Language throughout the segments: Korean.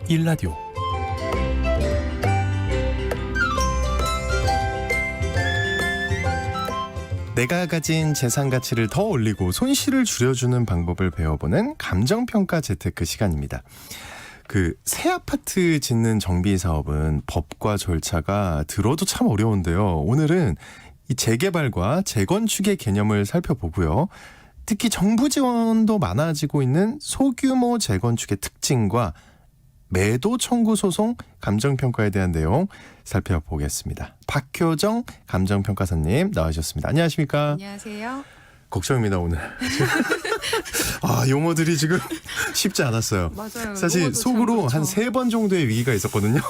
1라디오 내가 가진 재산 가치를 더 올리고 손실을 줄여주는 방법을 배워보는 감정평가 재테크 시간입니다. 새 아파트 짓는 정비 사업은 법과 절차가 들어도 참 어려운데요. 오늘은 이 재개발과 재건축의 개념을 살펴보고요. 특히 정부 지원도 많아지고 있는 소규모 재건축의 특징과 매도 청구 소송 감정평가에 대한 내용 살펴보겠습니다. 박효정 감정평가사님 나와주셨습니다. 안녕하십니까? 안녕하세요. 걱정입니다 오늘. 용어들이 지금 쉽지 않았어요. 맞아요. 사실 속으로 한 3번 정도의 위기가 있었거든요.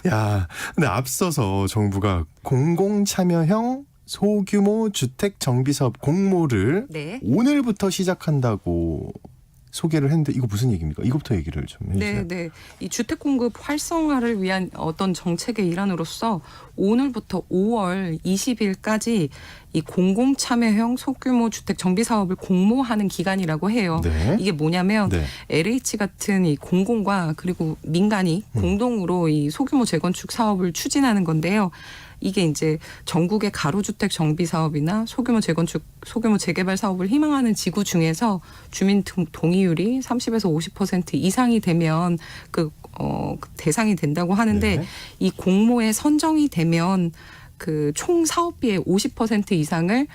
근데 앞서서 정부가 공공참여형 소규모 주택 정비사업 공모를 오늘부터 시작한다고 소개를 했는데 이거 무슨 얘기입니까? 이거부터 얘기를 좀 해주세요. 네. 이 주택 공급 활성화를 위한 어떤 정책의 일환으로서 오늘부터 5월 20일까지 이 공공참여형 소규모 주택 정비 사업을 공모하는 기간이라고 해요. 네. 이게 뭐냐면 LH 같은 이 공공과 그리고 민간이 공동으로 이 소규모 재건축 사업을 추진하는 건데요. 이게 이제 전국의 가로주택 정비 사업이나 소규모 재건축, 소규모 재개발 사업을 희망하는 지구 중에서 주민 동의율이 30에서 50% 이상이 되면 대상이 된다고 하는데 이 공모에 선정이 되면 그 총 사업비의 50% 이상을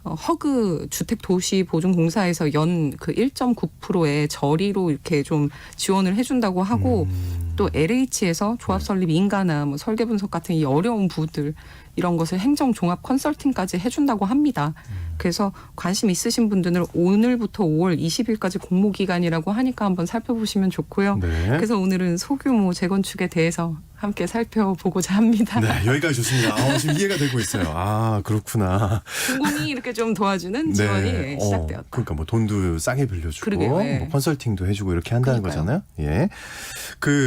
허그 주택도시보증공사에서 연 그 1.9%의 저리로 이렇게 좀 지원을 해준다고 하고 또 LH에서 조합 설립 인가나 뭐 설계 분석 같은 이 어려운 부분들 이런 것을 행정 종합 컨설팅까지 해준다고 합니다. 그래서 관심 있으신 분들은 오늘부터 5월 20일까지 공모 기간이라고 하니까 한번 살펴보시면 좋고요. 그래서 오늘은 소규모 재건축에 대해서 함께 살펴보고자 합니다. 네, 여기까지 좋습니다. 지금 이해가 되고 있어요. 그렇구나. 공공이 이렇게 좀 도와주는 지원이 시작되었다. 그러니까 뭐 돈도 싸게 빌려주고 뭐 컨설팅도 해주고 이렇게 한다는 거잖아요. 예.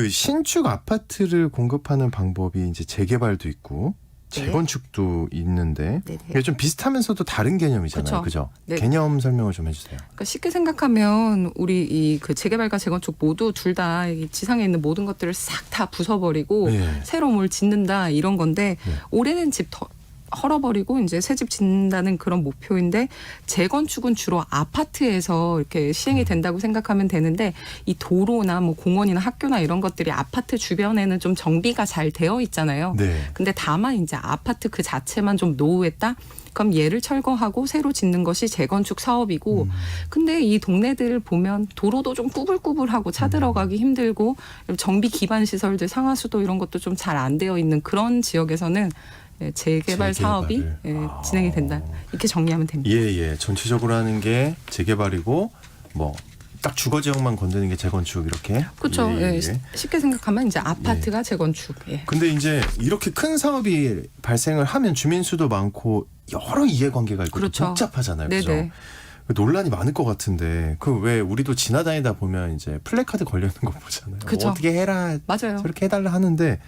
신축 아파트를 공급하는 방법이 이제 재개발도 있고 재건축도 있는데 이게 좀 비슷하면서도 다른 개념이잖아요. 그죠? 개념 설명을 좀 해주세요. 그러니까 쉽게 생각하면 우리 그 재개발과 재건축 모두 둘 다 지상에 있는 모든 것들을 싹 다 부숴버리고 새로 뭘 짓는다 이런 건데 오래된 집 헐어버리고 이제 새 집 짓는다는 그런 목표인데 재건축은 주로 아파트에서 이렇게 시행이 된다고 생각하면 되는데 이 도로나 뭐 공원이나 학교나 이런 것들이 아파트 주변에는 좀 정비가 잘 되어 있잖아요. 근데 다만 이제 아파트 그 자체만 좀 노후했다? 그럼 얘를 철거하고 새로 짓는 것이 재건축 사업이고 근데 이 동네들을 보면 도로도 좀 꾸불꾸불하고 차 들어가기 힘들고 정비 기반 시설들 상하수도 이런 것도 좀 잘 안 되어 있는 그런 지역에서는 재개발 사업이 진행이 된다. 이렇게 정리하면 됩니다. 예. 전체적으로 하는 게 재개발이고 뭐 딱 주거 지역만 건드는 게 재건축 이렇게. 그렇죠. 쉽게 생각하면 이제 아파트가 재건축. 근데 이제 이렇게 큰 사업이 발생을 하면 주민 수도 많고 여러 이해관계가 있고 복잡하잖아요. 그렇죠? 논란이 많을 것 같은데 왜 우리도 지나다니다 보면 이제 플래카드 걸려 있는 거 보잖아요. 어떻게 해라, 저렇게 해달라 하는데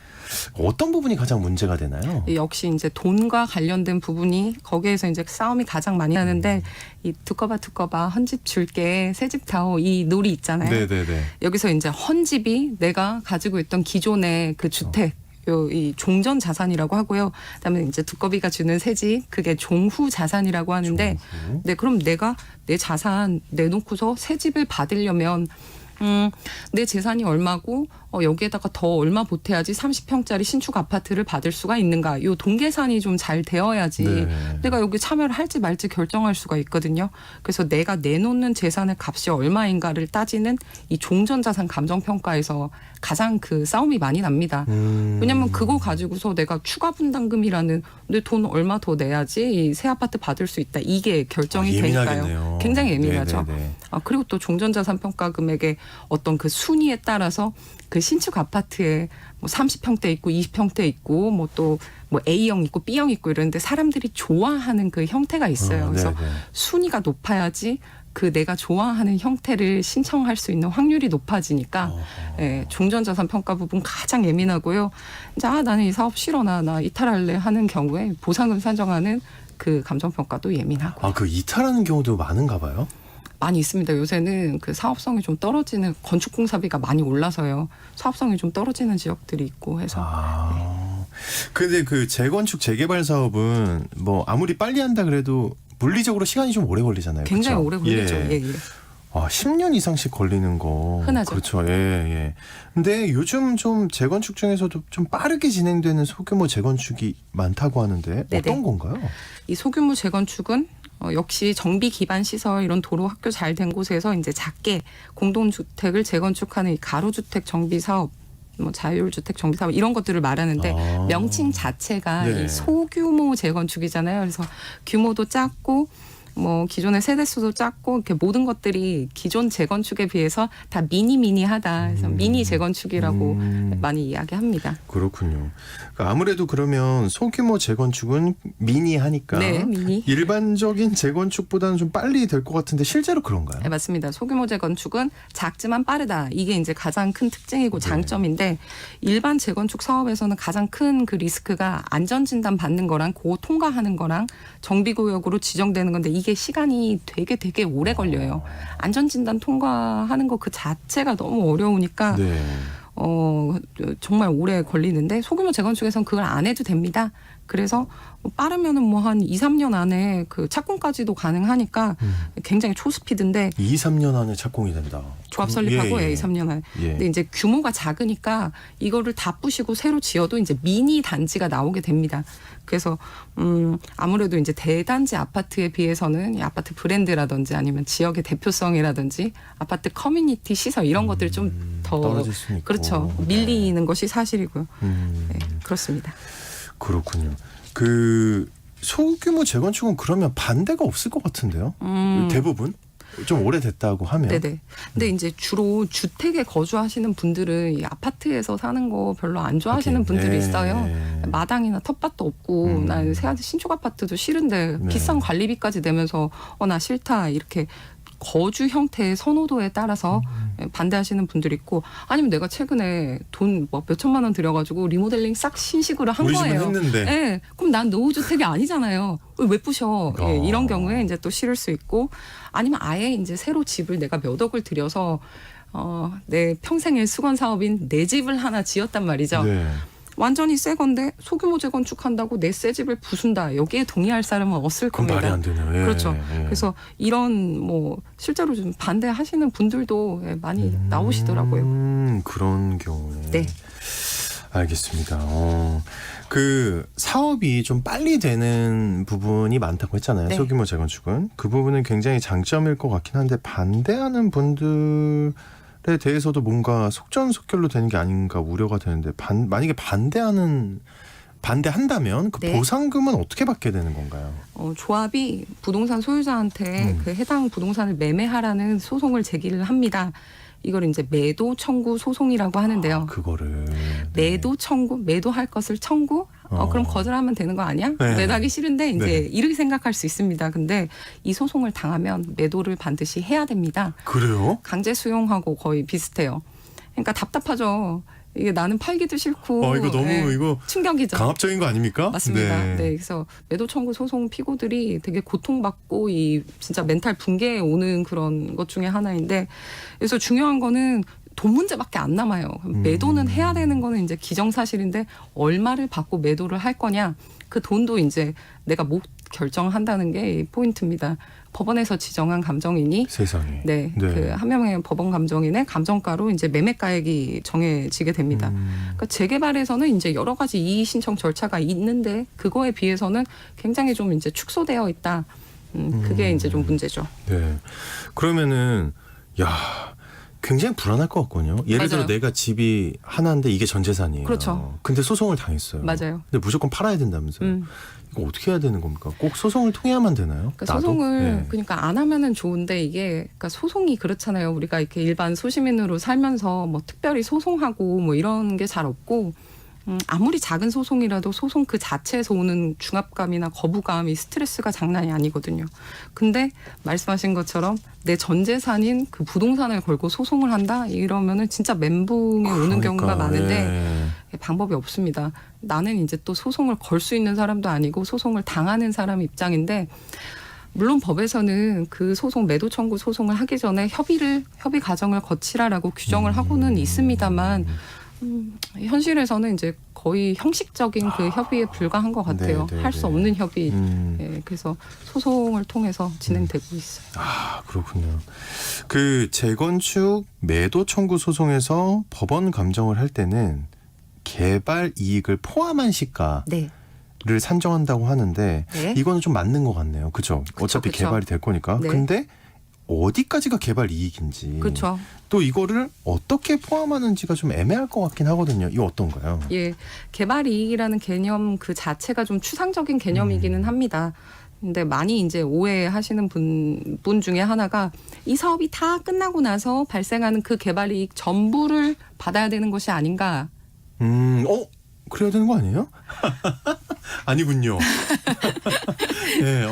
어떤 부분이 가장 문제가 되나요? 역시 이제 돈과 관련된 부분이 거기에서 이제 싸움이 가장 많이 나는데 이 두꺼봐 헌집 줄게 새집 타오 이 놀이 있잖아요. 여기서 이제 헌집이 내가 가지고 있던 기존의 그 주택 이 종전 자산이라고 하고요. 그다음에 이제 두꺼비가 주는 새집 그게 종후 자산이라고 하는데, 그럼 내가 내 자산 내놓고서 새집을 받으려면 내 재산이 얼마고 여기에다가 더 얼마 보태야지 30평짜리 신축 아파트를 받을 수가 있는가. 요 동계산이 좀 잘 되어야지 내가 여기 참여를 할지 말지 결정할 수가 있거든요. 그래서 내가 내놓는 재산의 값이 얼마인가를 따지는 이 종전자산 감정평가에서 가장 그 싸움이 많이 납니다. 왜냐하면 그거 가지고서 내가 추가 분담금이라는 내 돈 얼마 더 내야지 이 새 아파트 받을 수 있다. 이게 결정이 되니까요. 굉장히 예민하죠. 그리고 또 종전자산 평가 금액의 어떤 그 순위에 따라서 그 신축 아파트에 뭐 30평대 있고 20평대 있고 뭐 또 뭐 A형 있고 B형 있고 이러는데 사람들이 좋아하는 그 형태가 있어요. 그래서 순위가 높아야지 그 내가 좋아하는 형태를 신청할 수 있는 확률이 높아지니까 종전자산 평가 부분 가장 예민하고요. 이제 나는 이 사업 싫어 나 이탈할래 하는 경우에 보상금 산정하는 그 감정평가도 예민하고. 그 이탈하는 경우도 많은가 봐요? 많이 있습니다. 요새는 그 사업성이 좀 떨어지는 건축공사비가 많이 올라서요. 사업성이 좀 떨어지는 지역들이 있고 해서. 근데 그 재건축 재개발 사업은 뭐 아무리 빨리 한다 그래도 물리적으로 시간이 좀 오래 걸리잖아요. 굉장히 그렇죠? 오래 걸리죠. 예. 10년 이상씩 걸리는 거. 흔하죠. 그렇죠. 예. 근데 요즘 좀 재건축 중에서도 좀 빠르게 진행되는 소규모 재건축이 많다고 하는데 네네. 어떤 건가요? 이 소규모 재건축은 역시 정비 기반 시설 이런 도로 학교 잘 된 곳에서 이제 작게 공동주택을 재건축하는 이 가로주택 정비 사업, 뭐 자율주택 정비 사업 이런 것들을 말하는데 명칭 자체가 네. 이 소규모 재건축이잖아요. 그래서 규모도 작고 뭐 기존의 세대수도 작고 이렇게 모든 것들이 기존 재건축에 비해서 다 미니미니하다. 그래서 미니 재건축이라고 많이 이야기합니다. 그렇군요. 그러니까 아무래도 그러면 소규모 재건축은 미니하니까 네, 미니. 일반적인 재건축보다는 좀 빨리 될 것 같은데 실제로 그런가요? 네, 맞습니다. 소규모 재건축은 작지만 빠르다. 이게 이제 가장 큰 특징이고 장점인데 일반 재건축 사업에서는 가장 큰 그 리스크가 안전진단 받는 거랑 그거 통과하는 거랑 정비구역으로 지정되는 건데 이게 시간이 되게 오래 걸려요. 안전진단 통과하는 거 그 자체가 너무 어려우니까 네. 정말 오래 걸리는데 소규모 재건축에서는 그걸 안 해도 됩니다. 그래서 빠르면은 뭐 한 2, 3년 안에 그 착공까지도 가능하니까 굉장히 초스피드인데 2, 3년 안에 착공이 된다. 조합 설립하고 2, 3년 안에. 근데 이제 규모가 작으니까 이거를 다 부시고 새로 지어도 이제 미니 단지가 나오게 됩니다. 그래서 아무래도 이제 대단지 아파트에 비해서는 이 아파트 브랜드라든지 아니면 지역의 대표성이라든지 아파트 커뮤니티 시설 이런 것들이 좀 더 떨어질 수 있고. 그렇죠. 밀리는 것이 사실이고요. 네, 그렇습니다. 그렇군요. 그 소규모 재건축은 그러면 반대가 없을 것 같은데요. 대부분 좀 오래됐다고 하면. 네네. 근데 이제 주로 주택에 거주하시는 분들은 이 아파트에서 사는 거 별로 안 좋아하시는 분들이 있어요. 마당이나 텃밭도 없고 난 신축 아파트도 싫은데 비싼 관리비까지 내면서 나 싫다 이렇게 거주 형태의 선호도에 따라서 반대하시는 분들이 있고 아니면 내가 최근에 돈 뭐 몇천만 원 들여가지고 리모델링 싹 신식으로 한 우리 거예요. 집은 했는데. 네, 그럼 난 노후주택이 아니잖아요. 왜 부셔? 이런 경우에 이제 또 싫을 수 있고 아니면 아예 이제 새로 집을 내가 몇 억을 들여서 내 평생의 수건 사업인 내 집을 하나 지었단 말이죠. 네. 완전히 새 건데 소규모 재건축한다고 내 새 집을 부순다. 여기에 동의할 사람은 없을 그건 겁니다. 말이 안 되네요. 그렇죠. 그래서 이런 뭐 실제로 좀 반대하시는 분들도 많이 나오시더라고요. 그런 경우에. 네. 알겠습니다. 그 사업이 좀 빨리 되는 부분이 많다고 했잖아요. 네. 소규모 재건축은. 그 부분은 굉장히 장점일 것 같긴 한데 반대하는 분들에 대해서도 뭔가 속전속결로 되는 게 아닌가 우려가 되는데 만약에 반대한다면 그 네. 보상금은 어떻게 받게 되는 건가요? 조합이 부동산 소유자한테 그 해당 부동산을 매매하라는 소송을 제기를 합니다. 이걸 이제 매도 청구 소송이라고 하는데요. 그거를 매도 청구, 매도할 것을 청구? 그럼 거절하면 되는 거 아니야? 네. 매도하기 싫은데 이제 네. 이렇게 생각할 수 있습니다. 근데 이 소송을 당하면 매도를 반드시 해야 됩니다. 그래요? 강제 수용하고 거의 비슷해요. 그러니까 답답하죠. 이게 나는 팔기도 싫고. 이거 너무 이거 충격이죠. 강압적인 거 아닙니까? 맞습니다. 네. 그래서 매도 청구 소송 피고들이 되게 고통받고 이 진짜 멘탈 붕괴에 오는 그런 것 중에 하나인데 그래서 중요한 거는 돈 문제밖에 안 남아요. 매도는 해야 되는 거는 이제 기정사실인데 얼마를 받고 매도를 할 거냐 그 돈도 이제 내가 못 결정한다는 게 포인트입니다. 법원에서 지정한 감정인이 세상에. 네. 그 한 명의 법원 감정인의 감정가로 이제 매매가액이 정해지게 됩니다. 그러니까 재개발에서는 이제 여러 가지 이의 신청 절차가 있는데 그거에 비해서는 굉장히 좀 이제 축소되어 있다. 그게 이제 좀 문제죠. 네. 그러면은 굉장히 불안할 것 같거든요. 예를 들어 맞아요. 내가 집이 하나인데 이게 전 재산이에요. 그렇죠. 근데 소송을 당했어요. 맞아요. 근데 무조건 팔아야 된다면서요. 이거 어떻게 해야 되는 겁니까? 꼭 소송을 통해야만 되나요? 그러니까 나도? 소송을 네. 그러니까 안 하면은 좋은데 이게 그러니까 소송이 그렇잖아요. 우리가 이렇게 일반 소시민으로 살면서 뭐 특별히 소송하고 뭐 이런 게 잘 없고 아무리 작은 소송이라도 소송 그 자체에서 오는 중압감이나 거부감이 스트레스가 장난이 아니거든요. 근데 말씀하신 것처럼 내 전 재산인 그 부동산을 걸고 소송을 한다 이러면은 진짜 멘붕에 오는 경우가 많은데 방법이 없습니다. 나는 이제 또 소송을 걸 수 있는 사람도 아니고 소송을 당하는 사람 입장인데 물론 법에서는 그 소송 매도 청구 소송을 하기 전에 협의 과정을 거치라라고 규정을 하고는 있습니다만 현실에서는 이제 거의 형식적인 그 협의에 불과한 것 같아요. 할 수 없는 협의. 예, 그래서 소송을 통해서 진행되고 있어요. 아, 그렇군요. 그 재건축 매도 청구 소송에서 법원 감정을 할 때는 개발 이익을 포함한 시가를 네. 산정한다고 하는데 네. 이거는 좀 맞는 것 같네요. 그렇죠? 어차피 그쵸. 개발이 될 거니까. 네. 근데 어디까지가 개발 이익인지 그렇죠. 또 이거를 어떻게 포함하는지가 좀 애매할 것 같긴 하거든요. 이거 어떤가요? 예, 개발 이익이라는 개념 그 자체가 좀 추상적인 개념이기는 합니다. 근데 많이 이제 오해하시는 분 중에 하나가 이 사업이 다 끝나고 나서 발생하는 그 개발 이익 전부를 받아야 되는 것이 아닌가. 그래야 되는 거 아니에요? 아니군요. 예,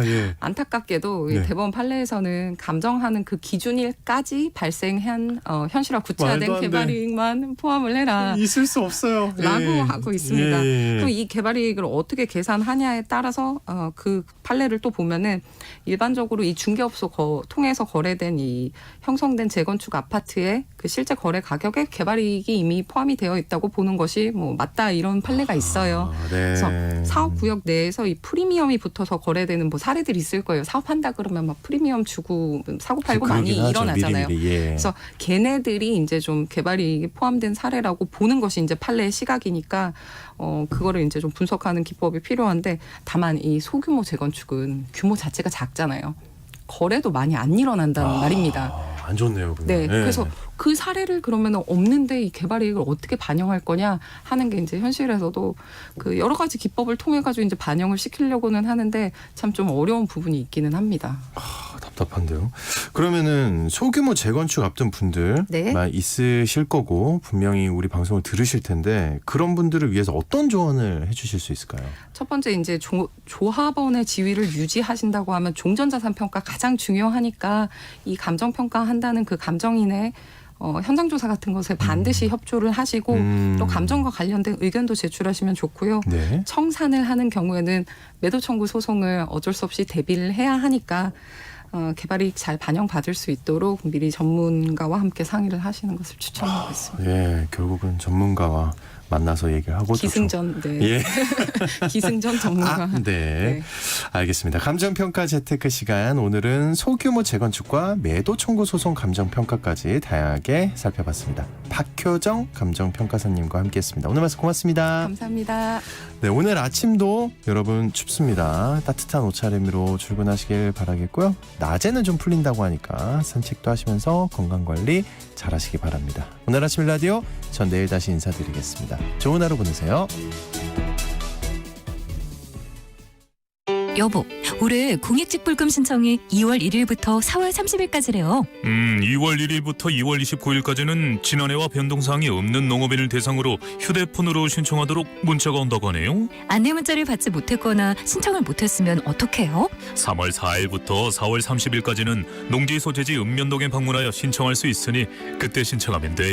예. 안타깝게도 이 네. 대법원 판례에서는 감정하는 그 기준일까지 발생한 현실화 구체화된 말도 안 돼. 개발이익만 포함을 해라. 있을 수 없어요. 라고 하고 있습니다. 예. 그럼 이 개발이익을 어떻게 계산하냐에 따라서 그 판례를 또 보면은 일반적으로 이 중개업소 통해서 거래된 이 형성된 재건축 아파트의 그 실제 거래 가격에 개발이익이 이미 포함이 되어 있다고 보는 것이 뭐 맞다 이런 판례가 있어요. 네. 그래서 사업 구역 내에서 이 프리미엄이 붙어서 거래되는 뭐 사례들이 있을 거예요. 사업한다 그러면 막 프리미엄 주고 사고 팔고 많이 그러긴 하죠. 일어나잖아요. 미리. 예. 그래서 걔네들이 이제 좀 개발이익이 포함된 사례라고 보는 것이 이제 판례의 시각이니까 그거를 이제 좀 분석하는 기법이 필요한데 다만 이 소규모 재건축은 규모 자체가 작잖아요. 거래도 많이 안 일어난다는 말입니다. 안 좋네요. 네, 예. 그래서 그 사례를 그러면 없는데 이 개발이익을 어떻게 반영할 거냐 하는 게 이제 현실에서도 그 여러 가지 기법을 통해 가지고 이제 반영을 시키려고는 하는데 참 좀 어려운 부분이 있기는 합니다. 답답한데요. 그러면은 소규모 재건축 앞둔 분들 네. 있으실 거고 분명히 우리 방송을 들으실 텐데 그런 분들을 위해서 어떤 조언을 해주실 수 있을까요? 첫 번째 이제 조합원의 지위를 유지하신다고 하면 종전자산 평가 가장 중요하니까 이 감정 평가한다는 그 감정인의 현장 조사 같은 것에 반드시 협조를 하시고 또 감정과 관련된 의견도 제출하시면 좋고요. 네. 청산을 하는 경우에는 매도 청구 소송을 어쩔 수 없이 대비를 해야 하니까 개발이익 잘 반영받을 수 있도록 미리 전문가와 함께 상의를 하시는 것을 추천하고 있습니다. 예, 결국은 전문가와 만나서 얘기를 하고 기승전, 네. 예. 기승전 전문가. 네. 네. 알겠습니다. 감정평가 재테크 시간 오늘은 소규모 재건축과 매도 청구 소송 감정평가까지 다양하게 살펴봤습니다. 박효정 감정평가사님과 함께했습니다. 오늘 말씀 고맙습니다. 감사합니다. 네, 오늘 아침도 여러분 춥습니다. 따뜻한 옷차림으로 출근하시길 바라겠고요. 낮에는 좀 풀린다고 하니까 산책도 하시면서 건강관리 잘하시기 바랍니다. 오늘 아침 라디오 전 내일 다시 인사드리겠습니다. 좋은 하루 보내세요. 여보, 올해 공익직불금 신청이 2월 1일부터 4월 30일까지래요. 2월 1일부터 2월 29일까지는 지난해와 변동사항이 없는 농업인을 대상으로 휴대폰으로 신청하도록 문자가 온다고 하네요. 안내 문자를 받지 못했거나 신청을 못했으면 어떡해요? 3월 4일부터 4월 30일까지는 농지소재지 읍면동에 방문하여 신청할 수 있으니 그때 신청하면 돼요.